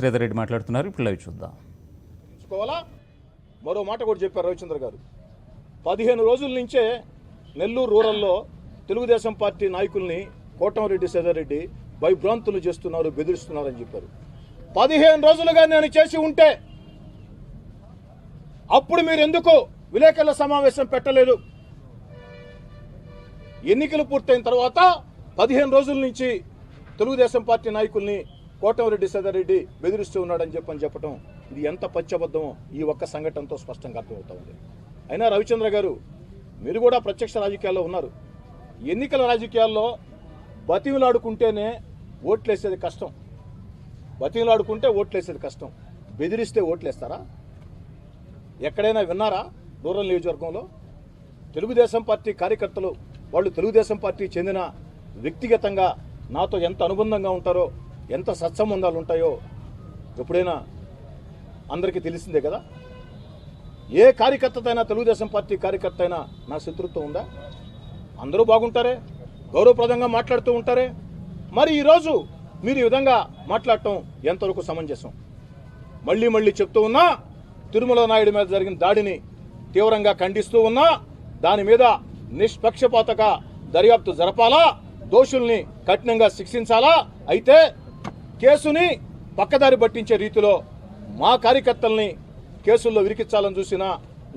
శ్రీధర్ రెడ్డి మాట్లాడుతున్నారు. ఇప్పుడు లైవ్ చూద్దాం. మరో మాట కూడా చెప్పారు రవిచంద్ర గారు. 15 రోజుల నుంచే నెల్లూరు రూరల్లో తెలుగుదేశం పార్టీ నాయకుల్ని కోటమిరెడ్డి శ్రీధర్ రెడ్డి భయభ్రాంతులు చేస్తున్నారు, బెదిరిస్తున్నారని చెప్పారు. 15 రోజులుగా నేను చేసి ఉంటే అప్పుడు మీరు ఎందుకు విలేకరుల సమావేశం పెట్టలేదు? ఎన్నికలు పూర్తయిన తర్వాత 15 రోజుల నుంచి తెలుగుదేశం పార్టీ నాయకుల్ని కోటమిరెడ్డి శ్రీధర్ రెడ్డి బెదిరిస్తూ ఉన్నాడని చెప్పడం ఇది ఎంత పచ్చబద్ధమో ఈ ఒక్క సంఘటనతో స్పష్టంగా అర్థమవుతా ఉంది. అయినా రవిచంద్ర గారు, మీరు కూడా ప్రత్యక్ష రాజకీయాల్లో ఉన్నారు. ఎన్నికల రాజకీయాల్లో బతిమిలాడుకుంటేనే ఓట్లేసేది కష్టం. బతిమిలాడుకుంటే ఓట్లేసేది కష్టం. బెదిరిస్తే ఓట్లేస్తారా? ఎక్కడైనా విన్నారా? రూరల్ నియోజకవర్గంలో తెలుగుదేశం పార్టీ కార్యకర్తలు, వాళ్ళు తెలుగుదేశం పార్టీ చెందిన వ్యక్తిగతంగా నాతో ఎంత అనుబంధంగా ఉంటారో, ఎంత సత్సంబంధాలు ఉంటాయో ఎప్పుడైనా అందరికీ తెలిసిందే కదా. ఏ కార్యకర్తతైనా, తెలుగుదేశం పార్టీ కార్యకర్త అయినా నా శత్రుత్వం ఉందా? అందరూ బాగుంటారే, గౌరవప్రదంగా మాట్లాడుతూ ఉంటారే. మరి ఈరోజు మీరు ఈ విధంగా మాట్లాడటం ఎంతవరకు సమంజసం? మళ్ళీ చెప్తూ ఉన్నా, తిరుమల నాయుడు మీద జరిగిన దాడిని తీవ్రంగా ఖండిస్తూ ఉన్నా, దాని మీద నిష్పక్షపాతక దర్యాప్తు జరపాలా, దోషుల్ని కఠినంగా శిక్షించాలా. అయితే కేసుని పక్కదారి పట్టించే రీతిలో మా కార్యకర్తల్ని కేసుల్లో విరికించాలని చూసినా,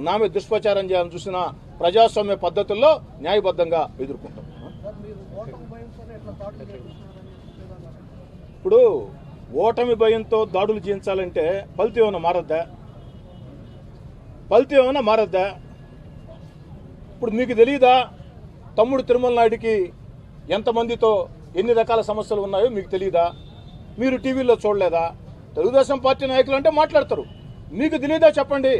నా మీద దుష్ప్రచారం చేయాలని చూసినా ప్రజాస్వామ్య పద్ధతుల్లో న్యాయబద్ధంగా ఎదుర్కొంటాం. ఇప్పుడు ఓటమి భయంతో దాడులు చేయించాలంటే ఫలితం ఏమైనా మారద్దా? ఇప్పుడు మీకు తెలియదా తమ్ముడు తిరుమల నాయుడికి ఎంతమందితో ఎన్ని రకాల సమస్యలు ఉన్నాయో మీకు తెలియదా? మీరు టీవీలో చూడలేదా? తెలుగుదేశం పార్టీ నాయకులు అంటే మాట్లాడతారు, మీకు తెలియదా? చెప్పండి.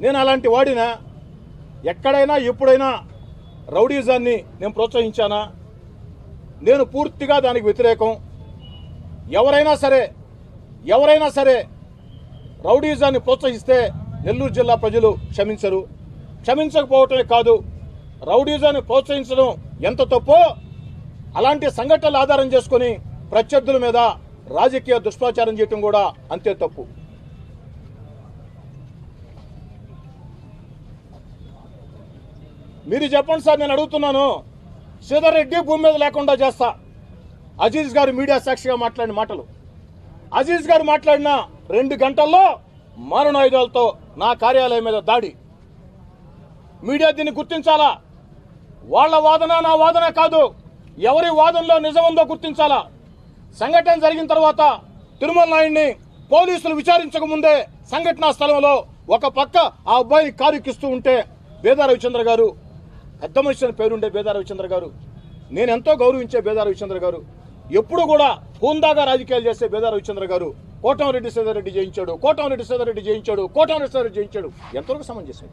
నేను అలాంటి వాడినా? ఎక్కడైనా ఎప్పుడైనా రౌడీజాన్ని నేను ప్రోత్సహించానా? నేను పూర్తిగా దానికి వ్యతిరేకం. ఎవరైనా సరే రౌడీజాన్ని ప్రోత్సహిస్తే నెల్లూరు జిల్లా ప్రజలు క్షమించరు. క్షమించకపోవటమే కాదు, రౌడీజాన్ని ప్రోత్సహించడం ఎంత తప్పో అలాంటి సంఘటనలు ఆధారం చేసుకుని ప్రత్యర్థుల మీద రాజకీయ దుష్ప్రచారం చేయటం కూడా అంతే తప్పు. మీరు చెప్పండి సార్, నేను అడుగుతున్నాను. శ్రీధర్ రెడ్డి భూమి మీద లేకుండా చేస్తా. అజీజ్ గారు మీడియా సాక్షిగా మాట్లాడిన మాటలు, అజీజ్ గారు మాట్లాడిన 2 గంటల్లో మారణాయుధాలతో నా కార్యాలయం మీద దాడి. మీడియా దీన్ని గుర్తించాలా? వాళ్ళ వాదన నా వాదన కాదు, ఎవరి వాదనలో నిజం ఉందో గుర్తించాలా. సంఘటన జరిగిన తర్వాత తిరుమల నాయుడిని పోలీసులు విచారించక ముందే సంఘటనా స్థలంలో ఒక పక్క ఆ అబ్బాయిని కారుకిస్తూ ఉంటే బేదా రవిచంద్ర గారు, పెద్ద మనిషి అని పేరుండే బేదా రవిచంద్ర గారు, నేను ఎంతో గౌరవించే బేదా రవిచంద్ర గారు, ఎప్పుడు కూడా హోందాగా రాజకీయాలు చేసే బేదా రవిచంద్ర గారు కోటమిరెడ్డి శ్రీధర్ రెడ్డి జయించాడు. ఎంతవరకు సమంజసం?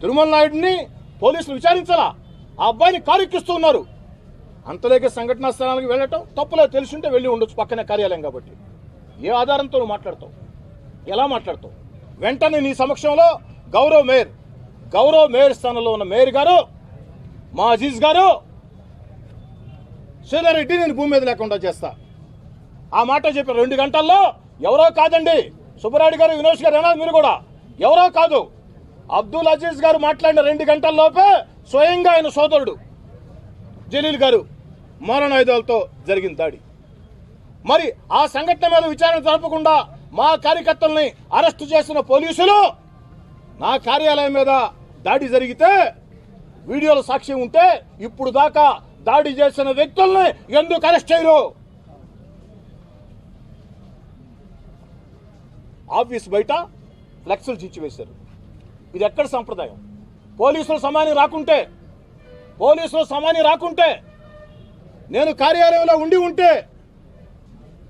తిరుమల నాయుడిని పోలీసులు విచారించాలా? ఆ అబ్బాయిని కారుకిస్తూ ఉన్నారు. అంతలేకే సంఘటనా స్థలానికి వెళ్ళటం తప్పులే, తెలుసుంటే వెళ్ళి ఉండొచ్చు, పక్కనే కార్యాలయం కాబట్టి. ఏ ఆధారంతో నువ్వు మాట్లాడతావు? ఎలా మాట్లాడతావు? వెంటనే నీ సమక్షంలో గౌరవ మేయర్ స్థానంలో ఉన్న మేయర్ గారు, మా అజీజ్ గారు, శ్రీధర్ రెడ్డి నేను భూమి మీద లేకుండా చేస్తా ఆ మాట చెప్పారు 2 గంటల్లో. ఎవరో కాదండి, సుబ్బరాయుడు గారు, వినోష్ గారు అన్నారు, మీరు కూడా ఎవరో కాదు, అబ్దుల్ అజీజ్ గారు మాట్లాడిన 2 గంటల్లోపే స్వయంగా ఆయన సోదరుడు జలీల్ గారు మారణాయుధాలతో జరిగిన దాడి. మరి ఆ సంఘటన మీద విచారణ జరపకుండా మా కార్యకర్తల్ని అరెస్టు చేసిన పోలీసులు నా కార్యాలయం మీద దాడి జరిగితే వీడియోలో సాక్ష్యం ఉంటే ఇప్పుడు దాకా దాడి చేసిన వ్యక్తుల్ని ఎందుకు అరెస్ట్ చేయరు? ఆఫీస్ బయట ఫ్లెక్సులు చించివేశారు. ఇది ఎక్కడ సంప్రదాయం? పోలీసులు సమాని రాకుంటే నేను కార్యాలయంలో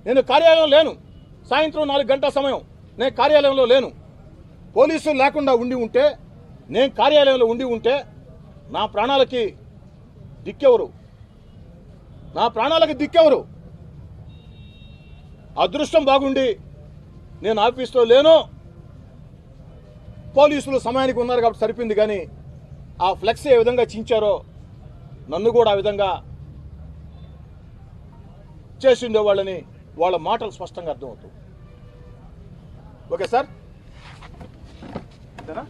నేను కార్యాలయం లేను. సాయంత్రం 4 గంటల సమయం నేను కార్యాలయంలో లేను. పోలీసులు లేకుండా నేను కార్యాలయంలో ఉంటే నా ప్రాణాలకి దిక్కెవరు? అదృష్టం బాగుండి నేను ఆఫీస్లో లేను, పోలీసులు సమయానికి ఉన్నారు కాబట్టి సరిపోయింది. కానీ ఆ ఫ్లెక్స్ ఏ విధంగా చించారో నన్ను కూడా ఆ విధంగా చేసి ఉండేవాళ్ళని వాళ్ళ మాటలు స్పష్టంగా అర్థమవుతాయి. ఓకే సార్, ఇంతేనా?